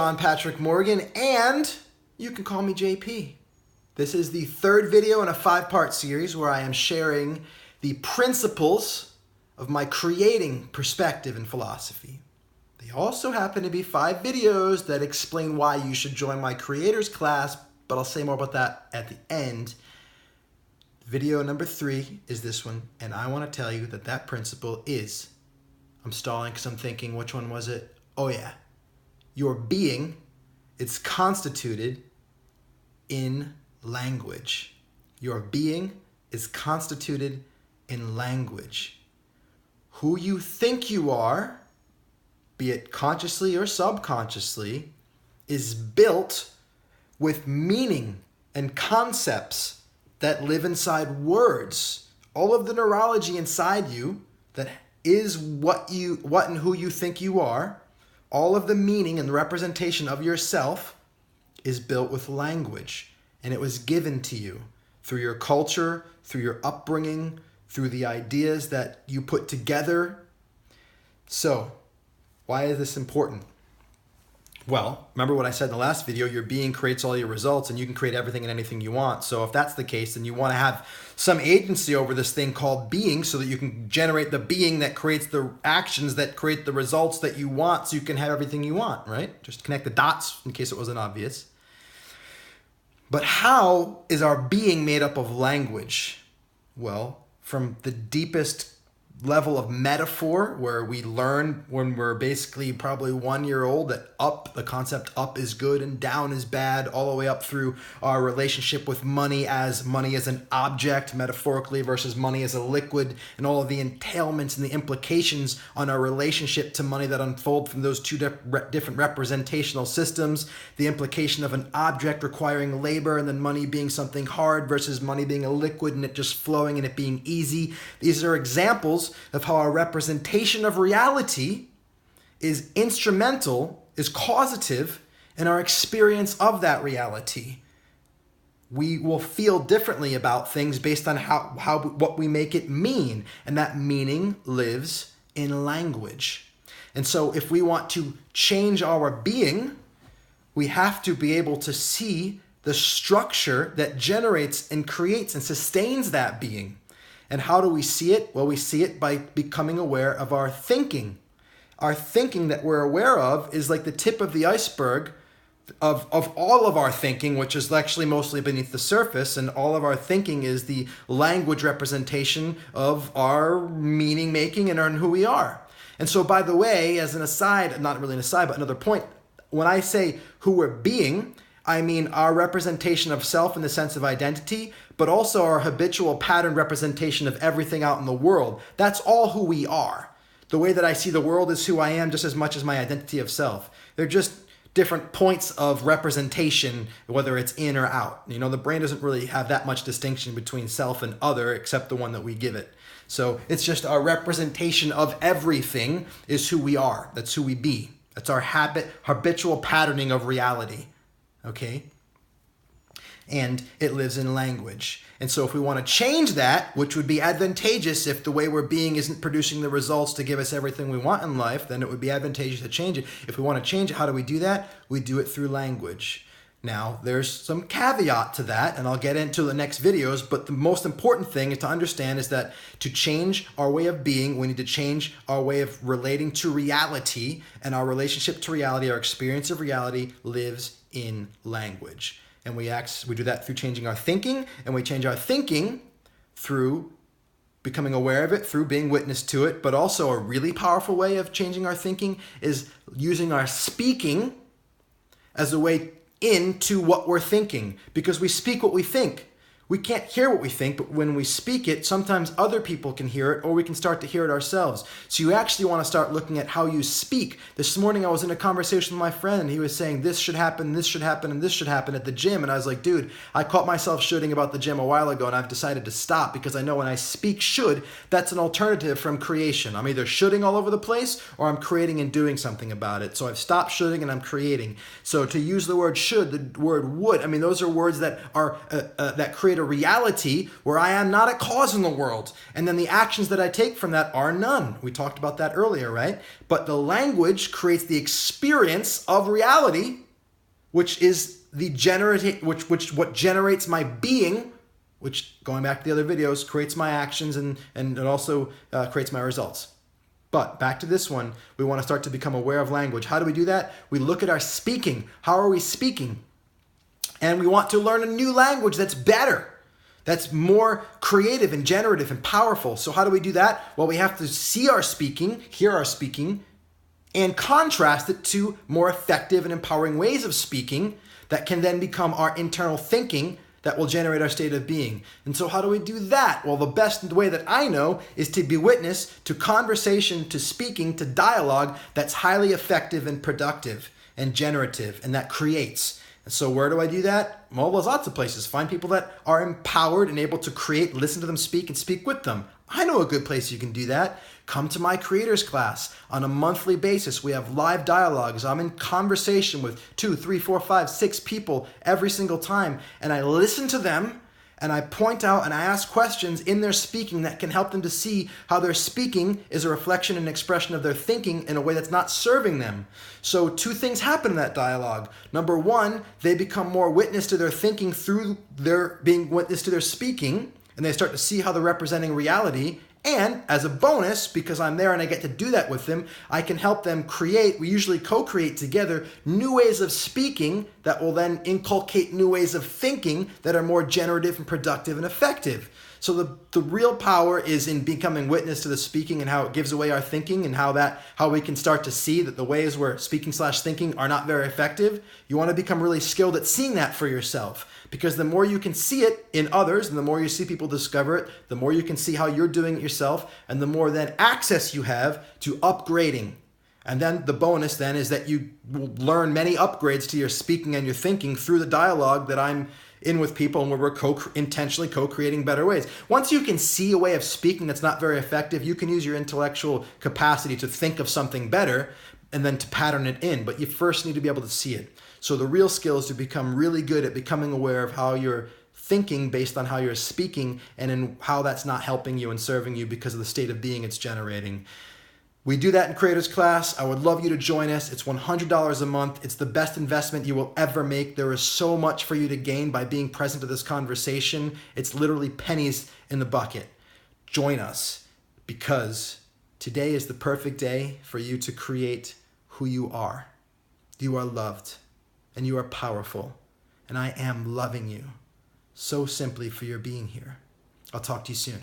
John Patrick Morgan, and you can call me JP. This is the third video in a 5-part series where I am sharing the principles of my creating perspective and philosophy. They also happen to be 5 videos that explain why you should join my creators class, but I'll say more about that at the end. Video number 3 is this one, and I want to tell you that that principle is, I'm stalling because I'm thinking, which one was it? Oh yeah. Your being is constituted in language. Your being is constituted in language. Who you think you are, be it consciously or subconsciously, is built with meaning and concepts that live inside words. All of the neurology inside you that is what and who you think you are, all of the meaning and the representation of yourself is built with language. And it was given to you through your culture, through your upbringing, through the ideas that you put together. So, why is this important? Well, remember what I said in the last video, your being creates all your results and you can create everything and anything you want. So if that's the case, then you want to have some agency over this thing called being so that you can generate the being that creates the actions that create the results that you want so you can have everything you want, right? Just connect the dots in case it wasn't obvious. But how is our being made up of language? Well, from the deepest level of metaphor, where we learn when we're basically probably 1 year old that the concept up is good and down is bad, all the way up through our relationship with money as an object metaphorically versus money as a liquid, and all of the entailments and the implications on our relationship to money that unfold from those two different representational systems, the implication of an object requiring labor and then money being something hard versus money being a liquid and it just flowing and it being easy. These are examples of how our representation of reality is instrumental, is causative in our experience of that reality. We will feel differently about things based on what we make it mean, and that meaning lives in language. And so if we want to change our being, we have to be able to see the structure that generates and creates and sustains that being. And how do we see it? Well, we see it by becoming aware of our thinking. Our thinking that we're aware of is like the tip of the iceberg of all of our thinking, which is actually mostly beneath the surface. And all of our thinking is the language representation of our meaning making and on who we are. And so, by the way, as an aside, not really an aside, but another point, when I say who we're being, I mean our representation of self in the sense of identity, but also our habitual pattern representation of everything out in the world. That's all who we are. The way that I see the world is who I am just as much as my identity of self. They're just different points of representation, whether it's in or out. You know, the brain doesn't really have that much distinction between self and other except the one that we give it. So it's just our representation of everything is who we are. That's who we be. That's our habitual patterning of reality. Okay? And it lives in language. And so if we want to change that, which would be advantageous if the way we're being isn't producing the results to give us everything we want in life, then it would be advantageous to change it. If we want to change it, how do we do that? We do it through language. Now, there's some caveat to that, and I'll get into the next videos, but the most important thing to understand is that to change our way of being, we need to change our way of relating to reality, and our relationship to reality, our experience of reality, lives in language. And we do that through changing our thinking, and we change our thinking through becoming aware of it, through being witness to it, but also a really powerful way of changing our thinking is using our speaking as a way into what we're thinking, because we speak what we think. We can't hear what we think, but when we speak it, sometimes other people can hear it, or we can start to hear it ourselves. So you actually want to start looking at how you speak. This morning I was in a conversation with my friend, and he was saying this should happen, this should happen, and this should happen at the gym. And I was like, dude, I caught myself shoulding about the gym a while ago, and I've decided to stop because I know when I speak should, that's an alternative from creation. I'm either shoulding all over the place, or I'm creating and doing something about it. So I've stopped shoulding and I'm creating. So to use the word should, the word would, I mean, those are words that are that create create a reality where I am not a cause in the world. And then the actions that I take from that are none. We talked about that earlier, right? But the language creates the experience of reality, which is the what generates my being, which, going back to the other videos, creates my actions and it also creates my results. But back to this one, we want to start to become aware of language. How do we do that? We look at our speaking. How are we speaking? And we want to learn a new language that's better, that's more creative and generative and powerful. So how do we do that? Well, we have to see our speaking, hear our speaking, and contrast it to more effective and empowering ways of speaking that can then become our internal thinking that will generate our state of being. And so how do we do that? Well, the best way that I know is to be witness to conversation, to speaking, to dialogue that's highly effective and productive and generative and that creates. And so where do I do that? Well, there's lots of places. Find people that are empowered and able to create, listen to them speak, and speak with them. I know a good place you can do that. Come to my creators class on a monthly basis. We have live dialogues. I'm in conversation with 2, 3, 4, 5, 6 people every single time. And I listen to them and I point out and I ask questions in their speaking that can help them to see how their speaking is a reflection and expression of their thinking in a way that's not serving them. So 2 things happen in that dialogue. Number 1, they become more witness to their thinking through their being witness to their speaking, and they start to see how they're representing reality. And as a bonus, because I'm there and I get to do that with them, I can help them create, we usually co-create together, new ways of speaking that will then inculcate new ways of thinking that are more generative and productive and effective. So the real power is in becoming witness to the speaking and how it gives away our thinking and how we can start to see that the ways we're speaking/thinking are not very effective. You want to become really skilled at seeing that for yourself, because the more you can see it in others and the more you see people discover it, the more you can see how you're doing it yourself, and the more then access you have to upgrading. And then the bonus then is that you will learn many upgrades to your speaking and your thinking through the dialogue that I'm in with people and where we're intentionally co-creating better ways. Once you can see a way of speaking that's not very effective, you can use your intellectual capacity to think of something better and then to pattern it in. But you first need to be able to see it. So the real skill is to become really good at becoming aware of how you're thinking based on how you're speaking and in how that's not helping you and serving you because of the state of being it's generating. We do that in Creators Class. I would love you to join us. It's $100 a month. It's the best investment you will ever make. There is so much for you to gain by being present to this conversation. It's literally pennies in the bucket. Join us, because today is the perfect day for you to create who you are. You are loved and you are powerful, and I am loving you so simply for your being here. I'll talk to you soon.